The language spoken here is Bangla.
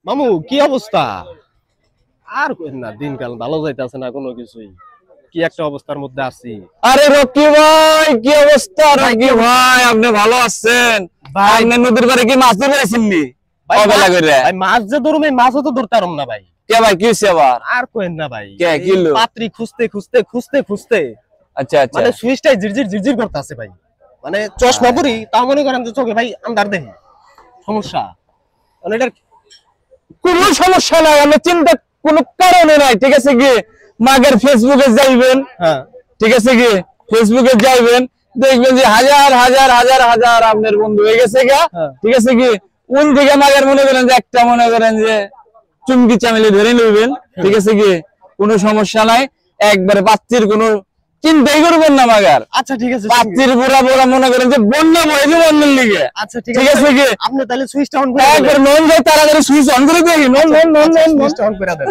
মামু কি অবস্থা? আর কইন না, দিনকাল ভালো যাইতাছে না কোনো কিছুই। কি একটা অবস্থার মধ্যে আছি। আরে রকি ভাই, কি অবস্থা? রকি ভাই আপনি ভালো আছেন? আপনি নদীর পাড়ে কি মাছ ধরে আছেননি? কবেলা করে ভাই মাছ যে ধরুম, এই মাছও তো ধরতারম না ভাই। কে ভাই, কি হইছে আবার? আর কইন না ভাই, কে কিলো পাত্রী খুঁজতে খুঁজতে খুঁজতে খুঁজতে আচ্ছা আচ্ছা, মানে সুইচটাই জিরজির জিরজির করতেছে ভাই। মানে চশমা পরি তাও মনে করেন যে চোখে ভাই আন্ধার দেখি। সমস্যা মানে এটার কোনো সমস্যা নাই, আমি চিন্তা কোনো কারণে নাই। ঠিক আছে কি, মাগের ফেসবুকে যাইবেন, হ্যাঁ ঠিক আছে কি, ফেসবুকে যাইবেন, দেখবেন যে হাজার হাজার হাজার হাজার আপনার বন্ধু হয়ে গেছে গা। ঠিক আছে কি, কোন দিকে মাগের মনে করেন যে একটা মনে করেন যে চুমকি চামেলি ধরে নিবেন। ঠিক আছে কি, কোনো সমস্যা নাই, একবারে পাত্রীর কোনো চিন্তাই করবেন না মাগার। আচ্ছা ঠিক আছে, পাত্রীর বুড়া বুড়া মনে করেন যে বন্যা বয়ে যে বন্যার লিগে। আচ্ছা ঠিক আছে কি, আপনি তাহলে সুইচটা অন করে একবার নন যায় তাড়াতাড়ি সুইচ অন করে দেখি, নন নন নন নন সুইচটা অন করে দেন।